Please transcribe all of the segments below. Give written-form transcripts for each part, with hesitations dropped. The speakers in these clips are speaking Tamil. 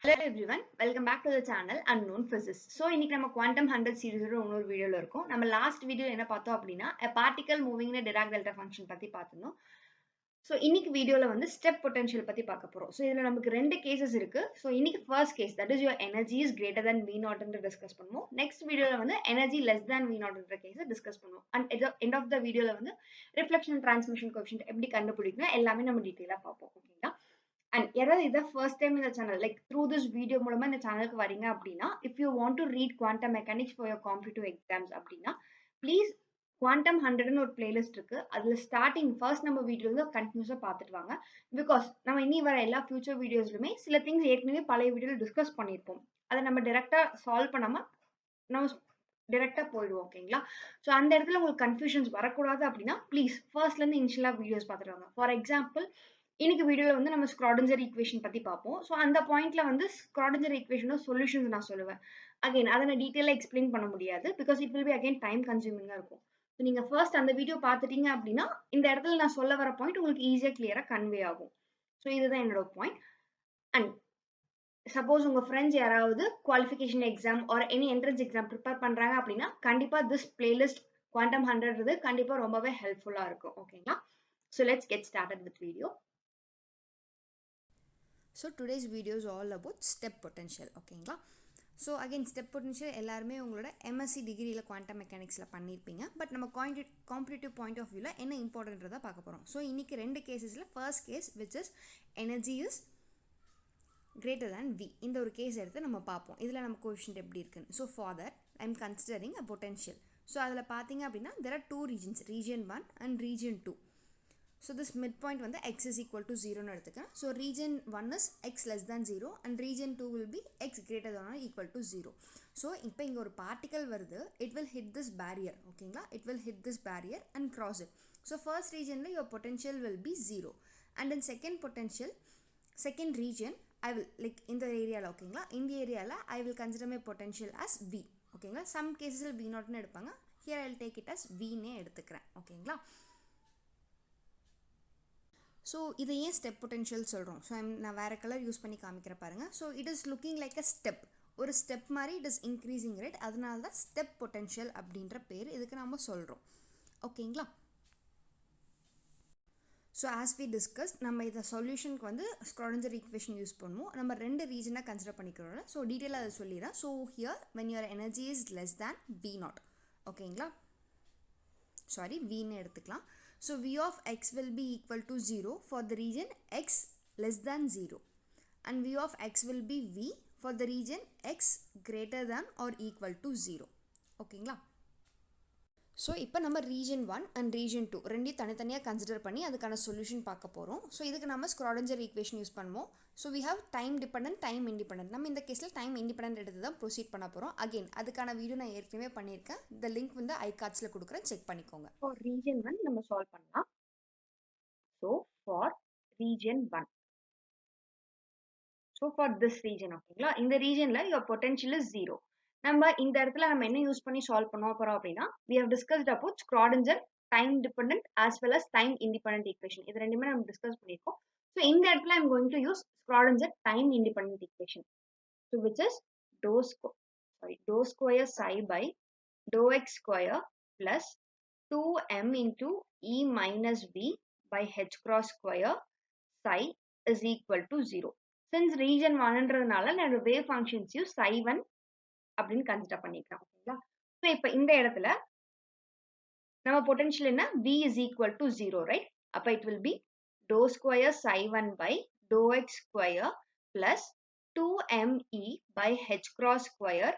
Hello everyone, welcome back to the channel Unknown Physics. So இன்னைக்கு நம்ம quantum 100 சீரிஸோட இன்னொரு வீடியோல இருக்கோம். நம்ம லாஸ்ட் வீடியோ என்ன பார்த்தோம் அப்படின்னா a particle moving in a Dirac delta function பத்தி பார்த்திருந்தோம். ஸோ இன்னைக்கு வீடியோல வந்து ஸ்டெப் பொட்டன்ஷியல் பத்தி பார்க்க போறோம். ஸோ இதுல நமக்கு ரெண்டு கேசஸ் இருக்கு. ஸோ இன்னைக்கு first case that is your energy is greater than V naught என்று டிஸ்கஸ் பண்ணுவோம். நெக்ஸ்ட் வீடியோல வந்து energy less than V naught என்ற கேஸை டிஸ்கஸ் பண்ணுவோம். அண்ட் எண்ட் ஆஃப் த வீடியோல வந்து ரிஃப்ளெக்ஷன் டிரான்ஸ்மிஷன் கோஎஃபிஷியன்ட் எப்படி கண்டுபிடிக்கணும் எல்லாமே நம்ம டீட்டெயிலா பார்ப்போம். ஓகேங்களா? அண்ட் யாராவது இதான் ஃபர்ஸ்ட் டைம் இந்த channel like through this video மூலமா இந்த சேனலுக்கு வரீங்க அப்படின்னா if you want to read quantum mechanics for your competitive exams அப்படின்னா ப்ளீஸ் குவாண்டம் 100ன்னு ஒரு பிளேலிஸ்ட் இருக்கு. அதுல ஸ்டார்டிங் ஃபர்ஸ்ட் நம்ம வீடியோல கண்டினியூஸா பார்த்துட்டு வாங்க. பிகாஸ் நம்ம இனி வர எல்லா ஃபியூச்சர் வீடியோஸ்லுமே சில திங்ஸ் ஏற்கனவே பழைய வீடியோல டிஸ்கஸ் பண்ணியிருப்போம். அதை நம்ம டைரக்டா சால்வ் பண்ணாம நம்ம டைரக்டா போயிடுவோம். ஓகேங்களா? ஸோ அந்த இடத்துல உங்களுக்கு கன்ஃபியூஷன்ஸ் வரக்கூடாது அப்படின்னா ப்ளீஸ் ஃபர்ஸ்ட்ல இருந்து இனிஷியலா வீடியோஸ் பார்த்துட்டு வாங்க. ஃபார் எக்ஸாம்பிள் இன்னைக்கு வீடியோல வந்து நம்ம ஸ்க்ராடிஞ்சர் ஈக்குவேஷன் பத்தி பார்ப்போம். ஸோ அந்த பாயிண்ட்ல வந்து ஸ்க்ராடிஞ்சர் ஈக்குவேஷனோட சொல்யூஷன்ஸ் நான் சொல்லுவேன். அகைன் அதை நான் டீட்டெயிலாக எக்ஸ்பிளைன் பண்ண முடியாது because it will be again time கன்சூமிங்காக இருக்கும். ஸோ நீங்க ஃபர்ஸ்ட் அந்த வீடியோ பார்த்துட்டீங்க அப்படின்னா இந்த இடத்துல நான் சொல்ல வர பாயிண்ட் உங்களுக்கு ஈஸியாக கிளியரா கன்வே ஆகும். ஸோ இதுதான் என்னோட பாயிண்ட். அண்ட் சப்போஸ் உங்க ஃப்ரெண்ட்ஸ் யாராவது qualification exam or any entrance exam prepare பண்றாங்க அப்படின்னா கண்டிப்பா திஸ் பிளேலிஸ்ட் குவாண்டம் 100 கண்டிப்பா ரொம்பவே ஹெல்ப்ஃபுல்லா இருக்கும். ஓகேங்களா? So let's get started with video. So today's video is all about step potential. ஓகேங்களா? ஸோ அகைன் ஸ்டெப் பொட்டன்ஷியல் எல்லாருமே உங்களோட எம்எஸ்சி டிகிரியில் குவாண்டம் மெக்கானிக்ஸில் பண்ணியிருப்பீங்க. பட் நம்ம காம்படிட்டிவ் பாயிண்ட் ஆஃப் வியூவில் என்ன இம்பார்ட்டன்றதை பார்க்க போகிறோம். ஸோ இன்றைக்கி ரெண்டு கேசஸில் first case which is energy is greater than V. இந்த ஒரு கேஸ் எடுத்து நம்ம பார்ப்போம் இதில் நம்ம கோஎஃபிஷியன்ட் எப்படி இருக்குன்னு. So for that I am considering a potential. So அதில் பார்த்தீங்க அப்படின்னா there are two regions, region 1 and region 2. So this midpoint வந்து x is equal to 0 னு எடுத்துக்கிறேன். So region 1 is x less than 0 and region 2 will be x greater than or equal to 0. So இப்போ இங்க ஒரு particle வருது, it will hit this barrier. ஓகேங்களா? It will hit this barrier and cross it. So first regionல your potential will be 0 and in second potential, second region I will like இந்த ஏரியால ஓகேங்களா? இந்த ஏரியால I will consider my potential as v. ஓகேங்களா? some cases v not னு எடுப்பாங்க. Here I will take it as v னே எடுத்துக்கிறேன். ஓகேங்களா? ஸோ இதை ஏன் ஸ்டெப் பொட்டன்ஷியல் சொல்கிறோம்? ஸோ நான் வேறு கலர் யூஸ் பண்ணி காமிக்கிற பாருங்கள். So it is looking like a step, ஒரு ஸ்டெப் மாதிரி இட் இஸ் இன்க்ரீசிங் ரேட். அதனால தான் ஸ்டெப் பொட்டன்ஷியல் அப்படின்ற பேர் இதுக்கு நம்ம சொல்கிறோம். ஓகேங்களா? ஸோ ஆஸ் வி டிஸ்கஸ் நம்ம இதை சொல்யூஷனுக்கு வந்து ஸ்க்ராடிஞ்சர் ஈக்குவேஷன் யூஸ் பண்ணுவோம். நம்ம ரெண்டு ரீஜனாக கன்சிடர் பண்ணிக்கிறோம்ல. ஸோ டீட்டெயிலாக அதை சொல்லிடுறேன். So here when your energy is less than V naught. ஓகேங்களா? சாரி வின்னு எடுத்துக்கலாம். So v of x will be equal to 0 for the region x less than 0 and v of x will be v for the region x greater than or equal to 0. ஓகேங்களா? ஸோ இப்போ நம்ம ரீஜன் 1 அண்ட் ரீஜன் 2 ரெண்டையும் தனித்தனியாக கன்சிடர் பண்ணி அதுக்கான சொல்யூஷன் பார்க்க போகிறோம். ஸோ இதுக்கு நம்ம ஸ்க்ராடிஞ்சர் ஈக்குவேஷன் யூஸ் பண்ணுவோம். So we have time dependent, time independent. நம்ம இந்த கேஸில் டைம் இண்டிபெண்டன்ட் எடுத்து தான் ப்ரொசீட் பண்ண போகிறோம். அகெயின் அதுக்கான வீடியோ நான் ஏற்கனவே பண்ணியிருக்கேன். இந்த லிங்க் வந்து ஐகார்ட்ஸில் கொடுக்குறேன், செக் பண்ணிக்கோங்க. ஃபார் ரீஜன் 1 நம்ம சால்வ் பண்ணலாம். So for region 1, so for this region ஓகேங்களா, இந்த ரீஜன்ல யுவர் பொட்டன்ஷியல் இஸ் 0. நம்ம இந்த இடத்துல நம்ம என்ன யூஸ் பண்ணி சால்வ் பண்ண போறோம் அப்படின்னா we have discussed about Schrodinger time dependent as well as time independent equation. இது ரெண்டுமே நம்ம டிஸ்கஸ் பண்ணிருக்கோம். ஸோ இந்த இடத்துல I'm going to use Schrodinger time independent equation, so which is dou square psi by dou x square plus 2m into e minus v by h cross square psi is equal to 0. Since region 1ன்றதுனால நான் wave functions use psi 1 அப்படின்னு கன்சிடர் பண்ணிக்கலாம். ஓகேங்களா? ஸோ இப்போ இந்த இடத்துல நம்ம பொட்டன்ஷியல் என்ன, v is equal to 0, right? அப்போ it will be dou square psi 1 by dou x square plus 2me by h cross square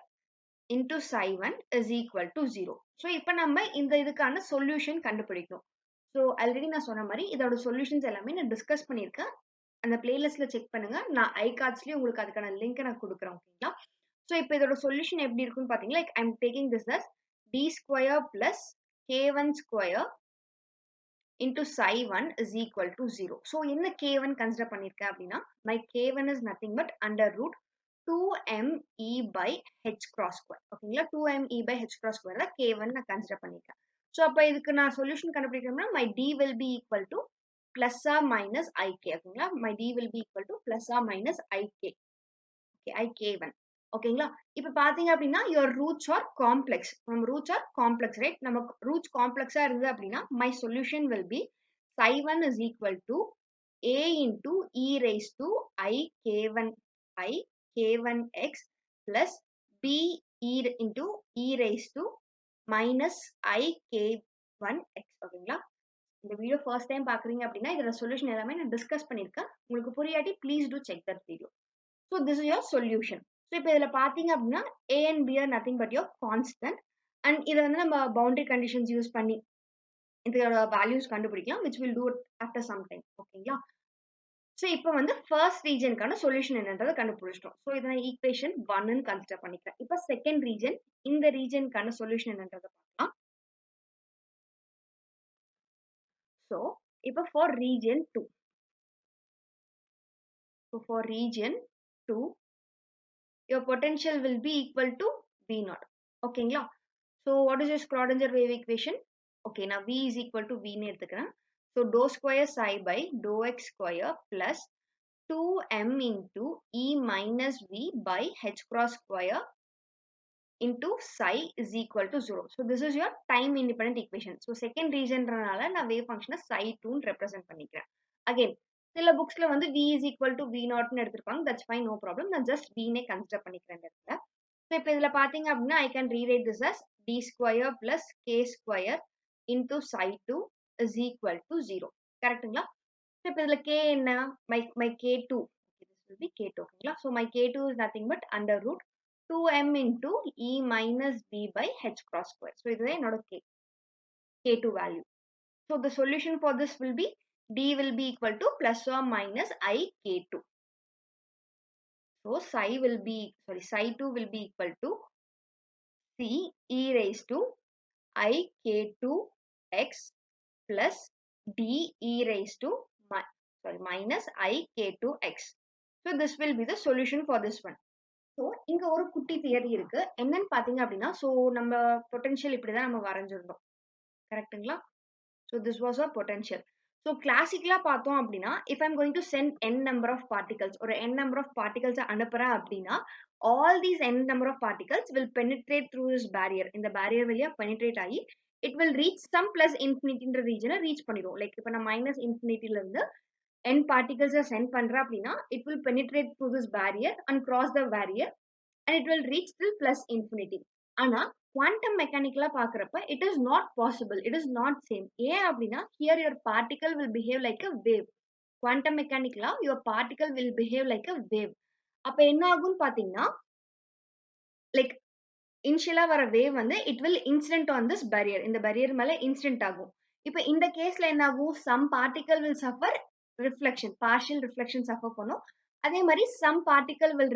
into psi 1 is equal to 0. So இப்போ நம்ம இந்த இதுக்கான சொல்யூஷன் கண்டுபிடிக்கணும். ஸோ ஆல்ரெடி நான் சொன்ன மாதிரி இதோட சொல்யூஷன்ஸ் எல்லாமே நான் டிஸ்கஸ் பண்ணியிருக்கேன். அந்த பிளேலிஸ்ட்ல செக் பண்ணுங்க. நான் ஐகார்ட்ஸ்லயும் உங்களுக்கு அதுக்கான லிங்க் நான் கொடுக்குறேன். ஓகேங்களா? ஸோ இப்போ இதோட சொல்யூஷன் எப்படி இருக்குன்னு பார்த்தீங்கன்னா like I'm taking this as d square plus k1 square into psi 1 is equal to 0. So என்ன k1 கன்சிடர் பண்ணியிருக்கேன் அப்படின்னா my k1 is nothing but under root 2me by h cross square. ஓகேங்களா? 2me by h cross square தான் k1 நான் கன்சிடர் பண்ணியிருக்கேன். ஸோ அப்போ இதுக்கு நான் சொல்யூஷன் கண்டுபிடிக்கணும்னா my d will be equal to plus or minus ik. ஓகேங்களா? my d will be equal to plus or minus ik. ik1. ஓகேங்களா? இப்ப பார்த்தீங்க அப்படின்னா, யுவர் ரூட்ஸ் ஆர் காம்ப்ளெக்ஸ். நம்ம ரூட்ஸ் ஆர் காம்ப்ளெக்ஸ், ரைட்? நமக்கு ரூட்ஸ் காம்ப்ளெக்ஸா இருந்தது அப்படின்னா, my solution will be psi1 is equal to a into e raised to I k1x plus b e into e raised to minus I k1x. ஓகேங்களா? இந்த வீடியோ ஃபர்ஸ்ட் டைம் பார்க்குறீங்க அப்படின்னா, இதோட சொல்யூஷன் எல்லாமே நான் டிஸ்கஸ் பண்ணியிருக்கேன். உங்களுக்கு புரியாட்டி please do check that video. So this is your solution. So இப்போ இதில் பார்த்தீங்க அப்படின்னா A and B are nothing but your constant. And இதை வந்து நம்ம பவுண்டரி கண்டிஷன்ஸ் யூஸ் பண்ணி இதோட வேல்யூஸ் கண்டுபிடிக்கலாம், which will do it after some time. ஓகேங்களா? ஸோ இப்போ வந்து ஃபர்ஸ்ட் ரீஜனுக்கான சொல்யூஷன் என்னன்றதை கண்டுபிடிச்சிட்டோம். ஸோ இதை நான் ஈக்குவேஷன் 1ன்னு கன்சிடர் பண்ணிக்கிறேன். இப்போ செகண்ட் ரீஜன், இந்த ரீஜனுக்கான சொல்யூஷன் என்னன்றதை பார்க்கலாம். ஸோ இப்போ for region 2. So for region 2, your potential will be equal to V naught. Okay, so what is your Schrodinger wave equation? Okay, now V is equal to V ne eduthukuren. So dou square psi by dou x square plus 2m into E minus V by h cross square into psi is equal to 0. So this is your time independent equation. So second region ranala na wave function psi 2 represent பண்ணிக்கிறேன். Again, சில புக்ஸ்ல வந்து v is equal to v naught னு எடுத்திருப்பாங்க. That's fine, no problem. நான் just v னே கன்சிடர் பண்ணிக்கிறேன் இந்த இடத்துல. So இப்போ இதுல பாத்தீங்க அப்படின்னா I can rewrite this as d square plus k square into psi 2 is equal to 0. கரெக்ட்டுங்களா? So இப்போ இதுல k என்ன? My k2. Okay, this will be k2. ஓகேங்களா? So my k2 is nothing but under root 2m into e minus v by h cross square. So இதுதான் என்னோட k2 value. So the solution for this will be d will be equal to plus or minus I k2. So psi 2 will be equal to c e raised to I k2 x plus d e raised to minus I k2 x. So this will be the solution for this one. So இங்க ஒரு குட்டி தியரி இருக்கு. என்னன்னு பாத்தீங்க அப்படின்னா, ஸோ நம்ம பொட்டன்ஷியல் இப்படிதான் நம்ம வரைஞ்சிருந்தோம். கரெக்ட்டுங்களா? So this was a potential. So கிளாசிக்கலா பார்த்தோம் அப்படின்னா, if I'm going to send n number of particles, ஒரு n நம்பர் ஆஃப் பார்ட்டிகல்ஸ் அனுப்புறேன் அப்படின்னா, all these n number of particles will penetrate through this barrier. இந்த பேரியர் வழியா பெனிட்ரேட் ஆகி it will reach some plus இன்ஃபினிட்டின்ற ரீஜனை ரீச் பண்ணிடும். லைக் இப்போ நான் மைனஸ் இன்ஃபினிட்டில இருந்து n particles சென்ட் பண்றேன் அப்படின்னா it will penetrate through this barrier and cross the barrier and it will reach till plus infinity. ஆனா quantum mechanically பார்க்கறப்ப it is not possible, it is not same. ஏன் அப்படின்னா here your particle will behave like a wave. quantum mechanically your particle will behave like a wave. அப்ப என்ன ஆகும்னு பாத்தீங்கன்னா லைக் இனிஷியலா வர வேவ் வந்து it will incident on this barrier. இந்த barrier மேல incident ஆகும். இப்ப இந்த கேஸ்ல என்ன ஆகும்? some particle will suffer reflection, partial reflection suffer பண்ணும். அதே மாதிரி some particle will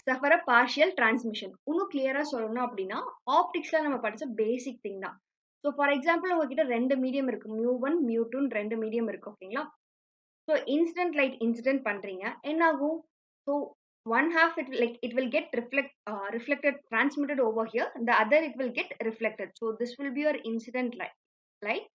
suffer a partial transmission. இன்னும் கிளியரா சொல்லணும் அப்படின்னா ஆப்டிக்ஸ்ல நம்ம படிச்ச பேசிக் திங் தான். ஸோ ஃபார் எக்ஸாம்பிள் உங்ககிட்ட ரெண்டு மீடியம் இருக்கு, μ1 μ2 ரெண்டு மீடியம் இருக்கு. ஓகேங்களா? ஸோ இன்சிடென்ட் லைட் இன்சிடென்ட் பண்றீங்க, என்ன ஆகும்? So one half it will get reflected, transmitted over here, the other it will get reflected. So this will be your incident light,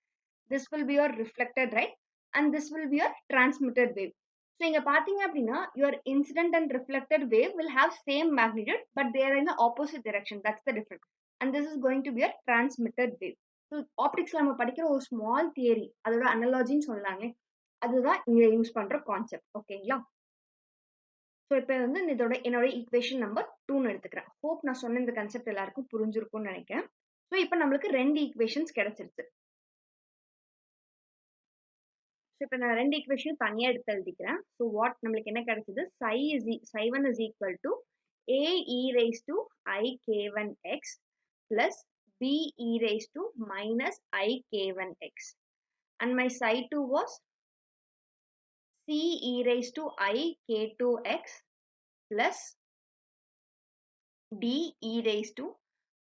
this will be your reflected light, and this will be your transmitted wave. So இங்க பாத்தீங்க அப்படின்னா your incident and reflected wave will have same magnitude but they are in the opposite direction. That's the difference. And this is going to be a transmitted wave. So ஆப்டிக்ஸ்ல நம்ம படிக்கிற ஒரு ஸ்மால் தியரி, அதோட அனலாஜின்னு சொல்லலாங்க, அதுதான் இங்க யூஸ் பண்ற கான்செப்ட். ஓகேங்களா? ஸோ இப்போ வந்து என்னோட ஈக்குவேஷன் நம்பர் 2ன்னு எடுத்துக்கிறேன். ஹோப் நான் சொன்ன இந்த கன்செப்ட் எல்லாருக்கும் புரிஞ்சிருக்கும்னு நினைக்கிறேன். ஸோ இப்போ நம்மளுக்கு ரெண்டு ஈக்குவேஷன்ஸ் கிடைச்சிருச்சு. ஸோ இப்போ நான் ரெண்டு ஈக்குவேஷன் தனியாக எடுத்து எழுதிக்கிறேன். ஸோ வாட் நம்மளுக்கு என்ன கிடைச்சது? psi1 is equal to a e raised to I k1x plus b e raised to minus I k1x. And my psi2 was c e raised to I k2x plus d e raised to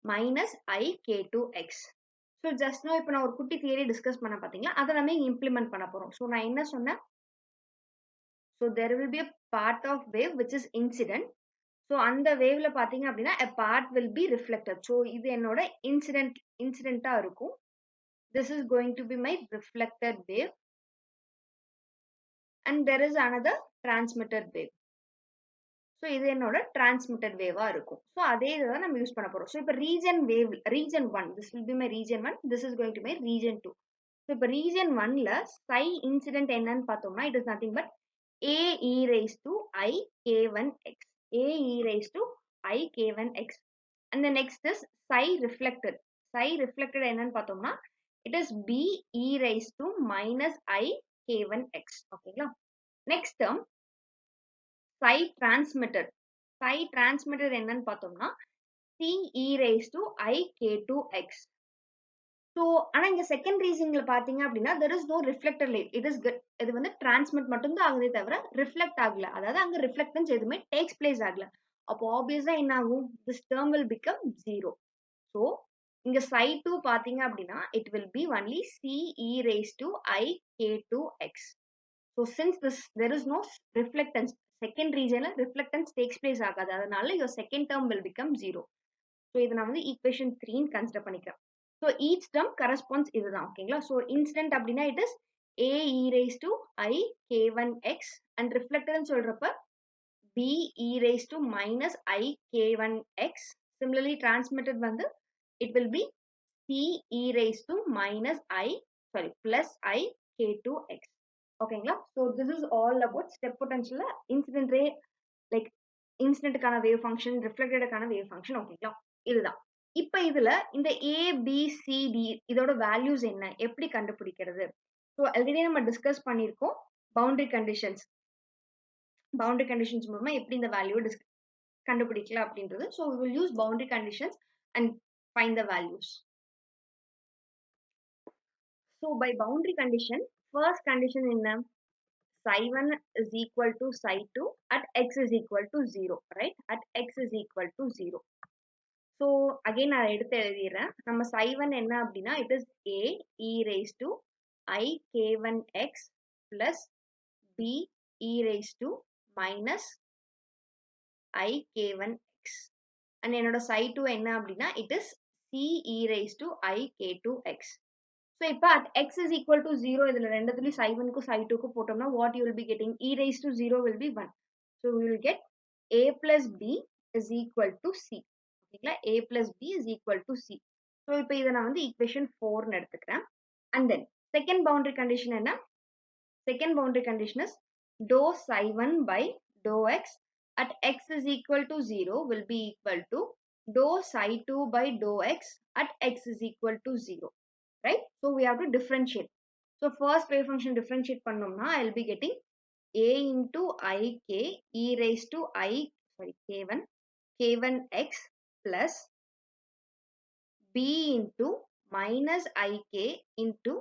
minus I k2x. So just know இப்போ நான் ஒரு குட்டி தியரி டிஸ்கஸ் பண்ண பார்த்தீங்களா, அதை நம்ம இம்ப்ளிமெண்ட் பண்ண போகிறோம். ஸோ நான் என்ன சொன்னேன்? So there will be a part of wave which is incident. So அந்த வேவ்ல பார்த்தீங்க அப்படின்னா a part will be reflected. ஸோ இது என்னோட இன்சிடென்ட்டாக இருக்கும். This is going to be my reflected wave and there is another transmitted wave. So இது என்னோட டிரான்ஸ்மிட்டட் வேவா இருக்கும். ஸோ அதே இதை தான் நம்ம யூஸ் பண்ண போறோம். ஸோ இப்போ region 1 this will be my region 1, this is going to be region 2. So இப்போ ரீஜன் 1ல psi இன்சிடென்ட் என்னன்னு பார்த்தோம்னா it is nothing but a e raised to I k1x. a e raised to I k1x. And the next is psi reflected. Psi reflected என்னன்னு பார்த்தோம்னா it is b e raised to minus I k1x. ஓகேங்களா? Next term psi transmitted. Psi transmitted என்னன்னு பார்த்தோம்னா c e raised to I k2x. So ஆனா இங்க செகண்ட் ரீசன்ல பாத்தீங்க அப்படின்னா there is no reflected light. இது வந்து டிரான்ஸ்மிட் மட்டும்தான் ஆகுதே தவிர ரிஃப்ளெக்ட் ஆகல. அதாவது அங்க ரிஃப்ளெக்டன்ஸ் எதுவுமே டேக்ஸ் பிளேஸ் ஆகல. அப்போ ஆப்வியஸா என்ன ஆகும்? This term will become 0. So இங்க psi2 பாத்தீங்க அப்படின்னா it will be only c e raised to I k2x. So since there is no reflectance, second regionல reflectance takes place ஆகாது. அதனால your second term will become 0. So இதை நான் வந்து equation 3 கன்சிடர் பண்ணிக்கிறேன். So each term corresponds இதுதான். ஓகேங்களா? So incident அப்படின்னா it is a e raised to I k1x and reflected சொல்றப்ப b e raised to minus I k1x. Similarly transmitted வந்து it will be c e raised to plus I k2x. ஓகேங்களா? So this is all about step பொட்டன்ஷியல்ல இன்சிடென்ட் ரே லைக் இன்சிடென்ட்டுக்கான வேவ் ஃபங்க்ஷன், ரிஃப்ளெக்டடுக்கான வேவ் ஃபங்க்ஷன். ஓகேங்களா? இதுதான். இப்போ இதுல இந்த A B C D இதோட வேல்யூஸ் என்ன, எப்படி கண்டுபிடிக்கிறது? ஸோ ஆல்ரெடி நம்ம டிஸ்கஸ் பண்ணியிருக்கோம் பவுண்டரி கண்டிஷன்ஸ். பவுண்டரி கண்டிஷன்ஸ் மூலமா எப்படி இந்த வேல்யூ கண்டுபிடிக்கலாம் அப்படின்றது. So we will use boundary conditions and find the values. So by boundary condition, first condition என்ன? psi1 is equal to psi2 at x is equal to 0, right? At x is equal to 0. So again நான் எடுத்து எழுதிறேன். நம்ம psi1 என்ன அப்படின்னா it is a e raised to I k1x plus b e raised to minus I k1x. and என்னோட psi2 என்ன அப்படின்னா it is c e raised to I k2x. So இப்போ at x is equal to 0 இதுல ரெண்டுத்துலயும் psi1 க்கும் psi2 க்கும் போட்டோம்னா what you will be getting? e raised to 0 will be 1. So we will get a plus b is equal to c. ஓகேங்களா? a plus b is equal to c. So இப்போ இதை நான் வந்து equation 4 னு எடுத்துக்கிறேன். And then second boundary condition என்ன? Second boundary condition is dou psi1 by dou x at x is equal to 0 will be equal to dou psi2 by dou x at x is equal to 0. Right? So we have to differentiate. So first wave function differentiate பண்ணோம்னா I'll be getting a into I k e raised to k1x plus b into minus I k into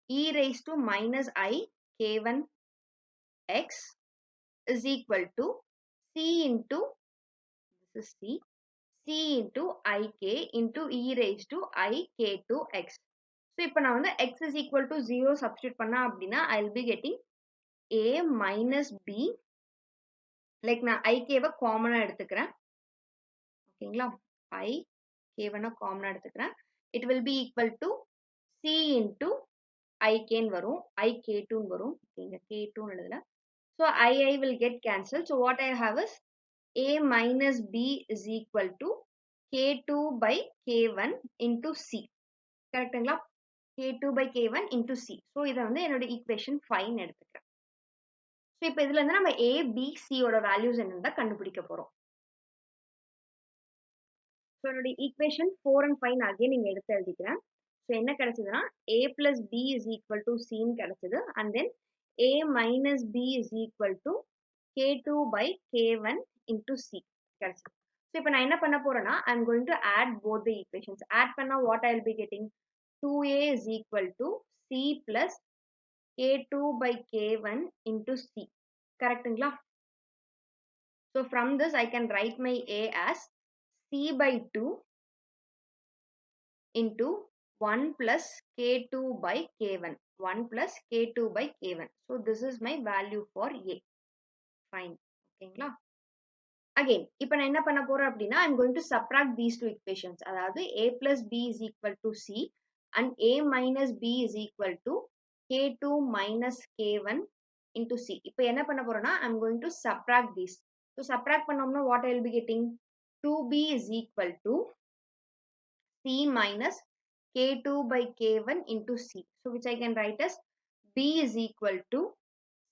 e raised to minus I k1x is equal to c into this is c into I k into e raised to I k2x. So இப்போ நான் வந்து x is equal to 0 substitute பண்ணா அப்படின்னா I'll be getting a minus b like நான் ik வை காமனா எடுத்துக்கிறேன். ஓகேங்களா? ik வை காமனா எடுத்துக்கிறேன். it will be equal to c into ik ன்னு வரும், ik2 ன்னு வரும். இங்க k2 ன்னு எழுதல. So I will get cancelled. So what I have is a minus b is equal to k2 by k1 into c. கரெக்ட்டுங்களா? k2 by k1 into c. So இதை வந்து என்னோட equation 5 னு எடுத்துக்கிறேன். So இப்போ இதுல இருந்து நம்ம a b c ஓட வேல்யூஸ் என்னன்னு கண்டுபிடிக்க போறோம். So என்னோட equation 4 and 5 நான் again இங்க எடுத்து எழுதிக்கிறேன். So என்ன கிடைச்சதுன்னா a plus b is equal to c ன்னு கிடைச்சது. And then a minus b is equal to k2 by k1 into c கிடைச்சது. So இப்போ நான் என்ன பண்ண போறேன்னா I'm going to add both the equations. Add பண்ணா what I will be getting? 2a is equal to c plus k2 by k1 into c. கரெக்ட்டுங்களா? So from this I can write my a as c by 2 into 1 plus k2 by k1. 1 plus k2 by k1. So this is my value for a. Fine. ஓகேங்களா? Again, இப்போ நான் என்ன பண்ண போறேன் அப்படின்னா I'm going to subtract these two equations. அதாவது a plus b is equal to c and a minus b is equal to k2 minus k1 into c. இப்போ என்ன பண்ண போறேன்னா I'm going to subtract these. So subtract பண்ணோம்னா what I will be getting? 2b is equal to c minus k2 by k1 into c. So which I can write as b is equal to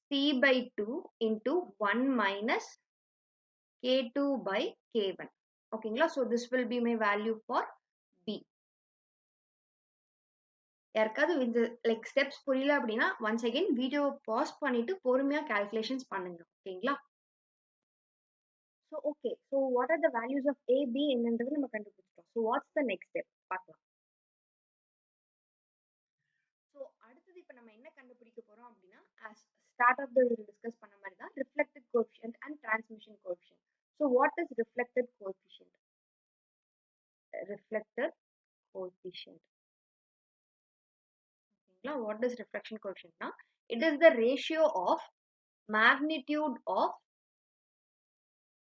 c by 2 into 1 minus k2 by k1. ஓகேங்களா? So this will be my value for b. யாருக்காவது இந்த லைக் ஸ்டெப்ஸ் புரியல அப்படின்னா ஒன்ஸ் அகைன் வீடியோ பாஸ் பண்ணிட்டு பொறுமையா கால்குலேஷன்ஸ் பண்ணுங்க. ஓகேங்களா? So okay. So what are the values of A B என்னன்றது நம்ம கண்டுபிடிச்சிட்டோம். So what's the next step பார்க்கலாம். ஸோ அடுத்தது இப்போ நம்ம என்ன கண்டுபிடிக்க போறோம் அப்படின்னா as start off the discuss பண்ண மாதிரி தான் reflected coefficient and transmission coefficient. So what is reflected coefficient? Reflected coefficient. ஓகேங்களா? வாட் இஸ் ரிஃப்ளெக்ஷன் கோஎஃபிஷியன்ட்னா it is the ratio of magnitude of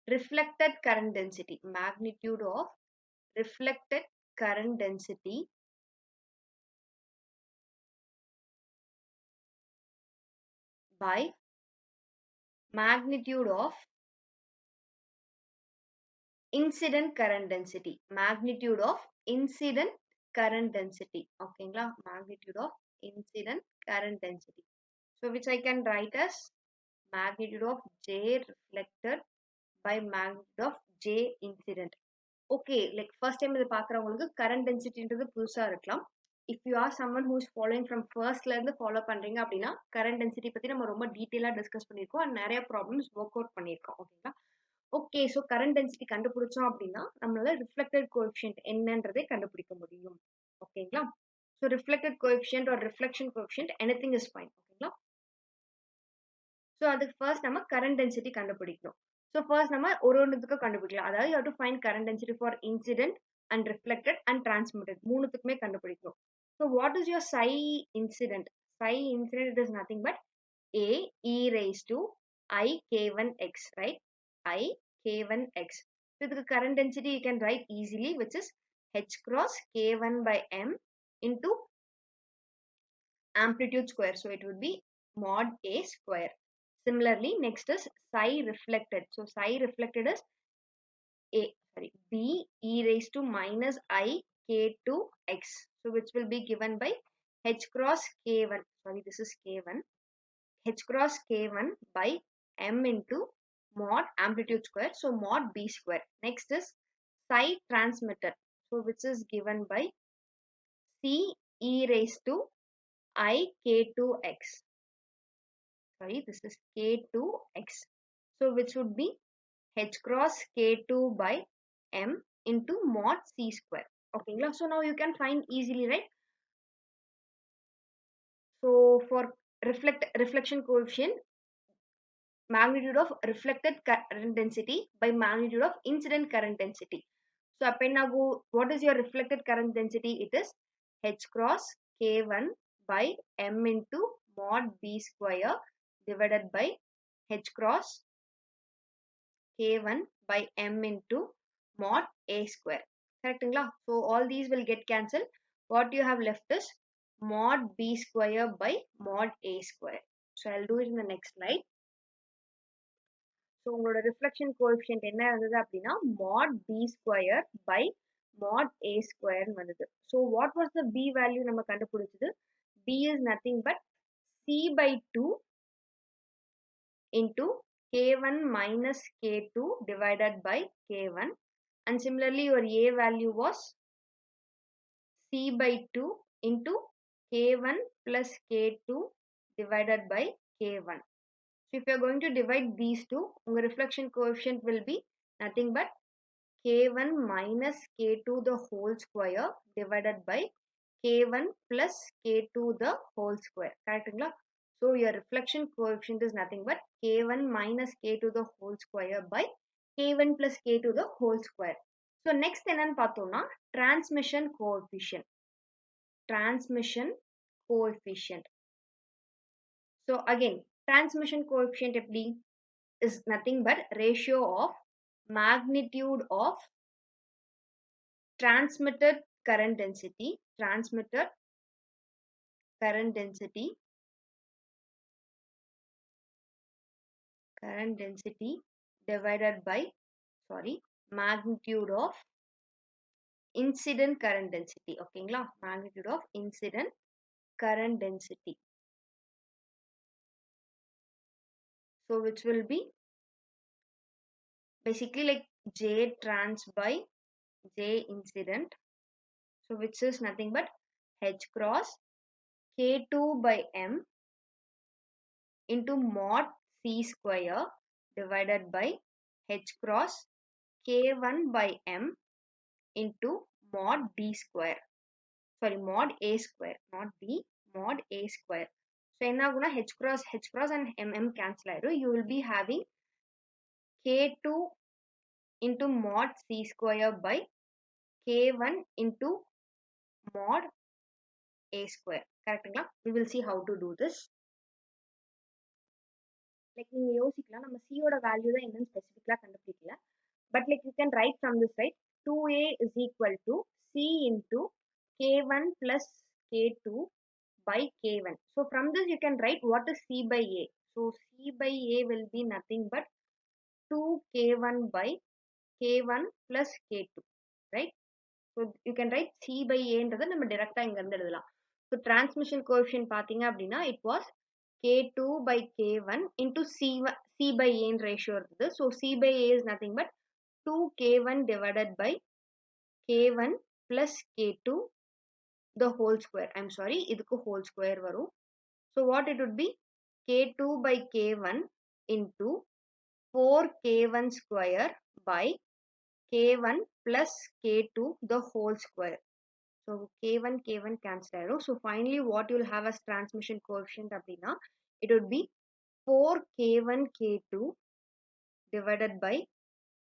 reflected current density, magnitude of reflected current density by magnitude of incident current density, magnitude of incident current density. ஓகேங்களா? magnitude of incident current density. So which I can write as magnitude of J reflected by magnitude of J incident. Okay, like first time இது பார்க்குறவங்களுக்கு கரண்ட் டென்சிட்டின்றது புதுசாக இருக்கலாம். If you are someone who is following from ஃபர்ஸ்ட்லேருந்து ஃபாலோ பண்ணுறீங்க அப்படின்னா கரண்ட் டென்சிட்டி பற்றி நம்ம ரொம்ப டீட்டெயிலாக டிஸ்கஸ் பண்ணியிருக்கோம் அண்ட் நிறைய ப்ராப்ளம்ஸ் ஒர்க் அவுட் பண்ணியிருக்கோம். ஓகேங்களா? ஓகே, ஸோ கரண்ட் டென்சிட்டி கண்டுபிடிச்சோம் அப்படின்னா நம்மளால ரிஃப்ளெக்டட் கோஎஃபிஷியன்ட் என்னன்றதை கண்டுபிடிக்க முடியும். ஓகேங்களா? ஸோ ரிஃப்ளெக்டட் கோஎஃபிஷியன்ட் ஒரு reflection coefficient anything is fine. ஓகேங்களா? ஸோ அதுக்கு ஃபர்ஸ்ட் நம்ம கரண்ட் டென்சிட்டி கண்டுபிடிக்கணும். ஸோ ஃபர்ஸ்ட் நம்ம ஒரு ஒன்றுத்துக்கும் கண்டுபிடிக்கலாம். அதாவது you have to find current density for incident and reflected and transmitted மூணுத்துக்குமே கண்டுபிடிக்கணும். So what is your psi incident? Psi incident it is nothing but a e raised to I k1x, right? I k1x. So இதுக்கு current density you can write easily, which is h cross k1 by m into amplitude square. So it would be mod a square. Similarly, next is psi reflected. So psi reflected is b e raised to minus I k2x. So which will be given by h cross k1. Sorry, this is k1. H cross k1 by m into mod amplitude square. So mod b square. Next is psi transmitted. So which is given by c e raised to I k2x. Sorry, this is k2x. So which would be h cross k2 by m into mod c square. Okay, so now you can find easily, right? So for reflection coefficient, magnitude of reflected current density by magnitude of incident current density. So what is your reflected current density? It is h cross k1 by m into mod b square divided by h cross k1 by m into mod a square. Correct? So all these will get cancelled. What you have left is mod b square by mod a square. So I'll do it in the next slide. So உங்களோட reflection coefficient என்ன இருந்தது அப்படின்னா mod b square by mod a square வந்தது. So what was the b value நம்ம கண்டுபிடிச்சது? b is nothing but c by 2 into k1 minus k2 divided by k1, and similarly your a value was c by 2 into k1 plus k2 divided by k1. So if you are going to divide these two, your reflection coefficient will be nothing but k1 minus k2 the whole square divided by k1 plus k2 the whole square. Correct? So your reflection coefficient is nothing but k1 minus k2 the whole square by k1 plus k2 the whole square. So next என்னன்னு பார்த்தோம்னா transmission coefficient. Transmission coefficient. So again, transmission coefficient எப்படி is nothing but ratio of magnitude of transmitted current density divided by, sorry, magnitude of incident current density. ஓகேங்களா, magnitude of incident current density. So which will be basically like J trans by J incident. So which is nothing but H cross K2 by M into mod C square divided by H cross K1 by M into mod D square. Sorry, mod A square, not D, mod A square. So என்ன ஆகும்னா H cross and M cancel ஆயிடும். You will be having K2 into mod C square by K1 into mod A square. கரெக்ட்டுங்களா? We will see how to do this. Like நீங்க யோசிக்கலாம், நம்ம C ஓட வேல்யூ தான் என்னன்னு ஸ்பெசிஃபிக்கலா கண்டுபிடிக்கல. But like you can write from this side, 2A is equal to C into K1 plus K2 by K1. So from this you can write what is C by A. So C by A will be nothing but 2K1 by K1 plus K2, right? So you can write C by A ன்றதை நம்ம directா இங்க இருந்து எழுதலாம். So transmission coefficient பாத்தீங்க அப்படின்னா it was K2 by K1 into C by A ratio இருந்தது. So C by A is nothing but 2K1 divided by K1 plus K2 the whole square. I'm sorry, இதுக்கு whole square வரும். So what it would be? K2 by K1 into 4K1 square by K1 plus K2 the whole square. So K1 K1 cancel ஆயிடும். So finally what you will have as transmission coefficient அப்படின்னா it would be 4K1 K2 divided by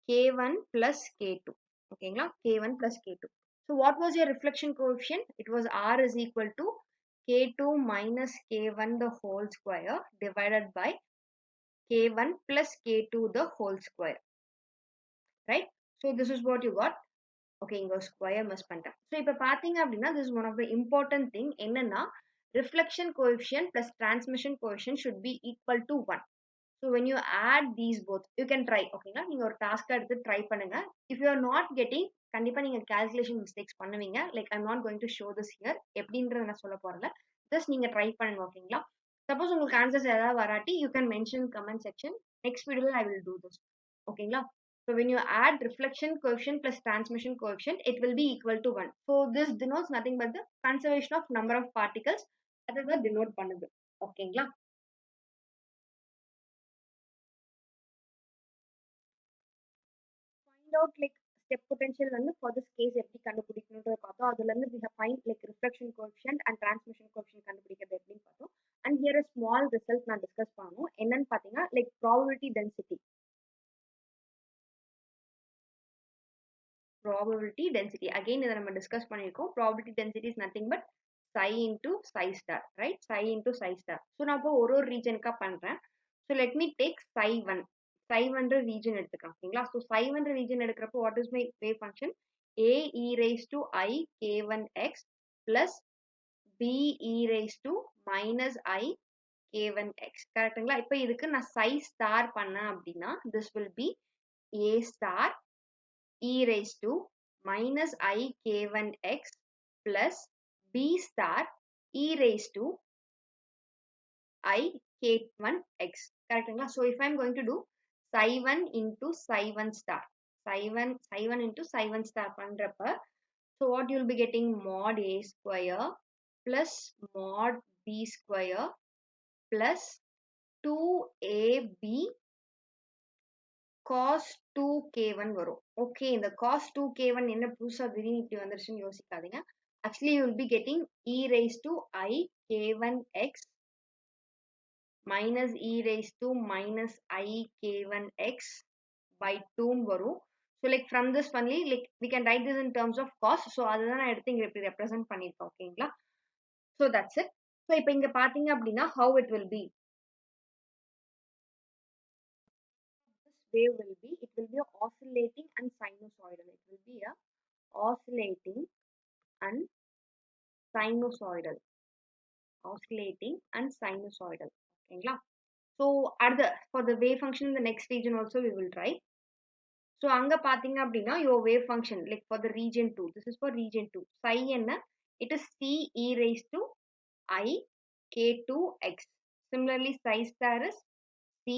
K1 plus K2. ஓகேங்களா, K1 plus K2. So what was your reflection coefficient? It was R is equal to K2 minus K1 the whole square divided by K1 plus K2 the whole square. Right? So this is what you got. Okay, இங்க ஸ்கொயர் மிஸ் பண்ணிட்டேன். ஸோ இப்போ பார்த்தீங்க அப்படின்னா this is one of the important thing. என்னன்னா reflection coefficient plus transmission coefficient should be equal to 1. So when you add these both, you can try. ஓகேங்களா, நீங்க ஒரு டாஸ்க் எடுத்து ட்ரை பண்ணுங்க. If you are not getting, கண்டிப்பா நீங்க calculation mistakes பண்ணுவீங்க. Like I'm not going to show this here. எப்படின்றத நான் சொல்ல போறல. Just நீங்க ட்ரை பண்ணுங்க. ஓகேங்களா, சப்போஸ் உங்களுக்கு ஆன்சர்ஸ் ஏதாவது வராட்டி you can mention comment section. Next video I will do this. ஓகேங்களா. So when you add reflection coefficient plus transmission coefficient, it will be equal to 1. So this denotes nothing but the conservation of number of particles. That denote பண்ணுது. ஓகேங்களா. Find out like step potential வந்து for this case எப்படி கண்டுபிடிக்கணும்ன்றத பார்த்தோம். அதுல இருந்து we have find like reflection coefficient and transmission coefficient கண்டுபிடிக்கிறது எப்படின்னு பார்த்தோம். And here a small result நான் டிஸ்கஸ் பண்ணோம். என்னன்னு பார்த்தீங்கன்னா like probability density. Probability density again இதை நம்ம டிஸ்கஸ் பண்ணியிருக்கோம். Probability density is nothing but psi into psi star, right? Psi into psi star. So நான் இப்போ ஒரு ரீஜனுக்கா பண்றேன். So let me take psi 1. psi 1 region எடுத்துக்கலாம். ஓகேங்களா. So psi 1 region எடுக்கிறப்போ what is my wave function? A e raised to I k1x plus b e raised to minus I k1x. கரெக்ட்டுங்களா. இப்போ இதுக்கு நான் psi star பண்ணேன் அப்படின்னா this will be A star e raised to minus I k1x plus b star e raised to I k1x. கரெக்ட்டுங்களா. So if I'm going to do psi 1 into psi 1 star, psi 1 into psi 1 star பண்றப்ப so what you'll be getting mod A square plus mod B square plus 2AB cos 2k1 வரும். ஓகே, இந்த cos 2k1 என்ன புதுசா திடீர்னு இப்படி வந்துருச்சுன்னு யோசிக்காதீங்க. Actually you will be getting e raised to I k1x minus e raised to minus I k1x by 2 வரும். So like from this only like we can write this in terms of cos. So அதுதான் நான் எடுத்து இங்க இப்படி represent பண்ணிருக்கேன். ஓகேங்களா. So that's it. So இப்போ இங்க பாத்தீங்க அப்படின்னா how it will be. This wave will be, it will be a oscillating and sinusoidal. It will be a oscillating and sinusoidal. Oscillating and sinusoidal. ஓகேங்களா. So for the wave function in the next region also we will try. So அங்க பாத்தீங்க அப்படின்னா your wave function like for the region 2, this is for region 2, psi என்ன, it is c e raised to I k2x. Similarly psi star is c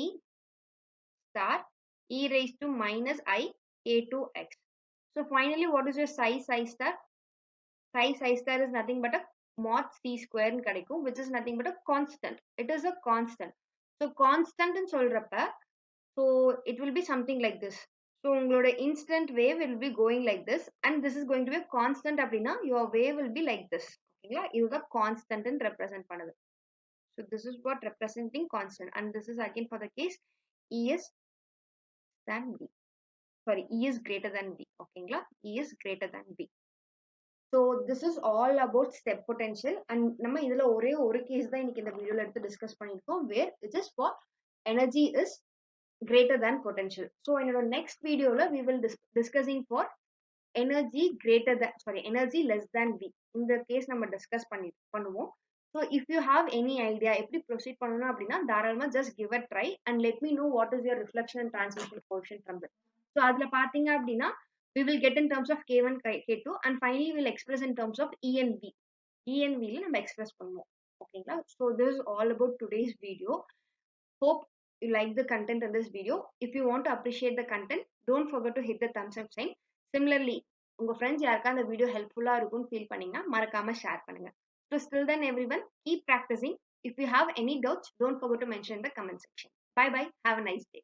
star e raised to minus I k2x. So finally what is your psi star? Psi star is nothing but a mod c square ன்னு கிடைக்கும், which is nothing but a constant. It is a constant. So constant ன்னு சொல்றப்ப, so it will be something like this. So உங்களோட instant wave will be going like this, and this is going to be a constant அப்படின்னா your wave will be like this. ஓகேங்களா, இதுதான் constant ன்னு represent பண்ணுது. So this is what representing constant, and this is again for the case E is than B. Sorry, E is greater than B. ஓகேங்களா, E is greater than B. So this is all about step potential, and நம்ம இதுல ஒரே ஒரு கேஸ் தான் இன்னைக்கு இந்த வீடியோல எடுத்து டிஸ்கஸ் பண்ணிருக்கோம், where it is for energy is greater than potential. So in our next video we will discussing for energy greater than, sorry, energy less than V. இந்த கேஸ் நம்ம டிஸ்கஸ் பண்ணுவோம். So if you have any idea எப்படி proceed பண்ணனும் அப்படின்னா தாராளமா just give a try and let me know what is your reflection and transmission coefficient from this. So அதுல பாத்தீங்க அப்படின்னா we will get in terms of k1 k2 and finally we will express in terms of E and V. E and V ல நம்ம express பண்ணுவோம். ஓகேங்களா, so this is all about today's video. Hope you like the content in this video. If you want to appreciate the content, don't forget to hit the thumbs up sign. Similarly, உங்க ஃப்ரெண்ட்ஸ் யாருக்கா இந்த வீடியோ ஹெல்ப்ஃபுல்லா இருக்கும்னு ஃபீல் பண்ணீங்கன்னா மறக்காம ஷேர் பண்ணுங்க. So still then everyone, keep practicing. If you have any doubts, don't forget to mention in the comment section. Bye bye. Have a nice day.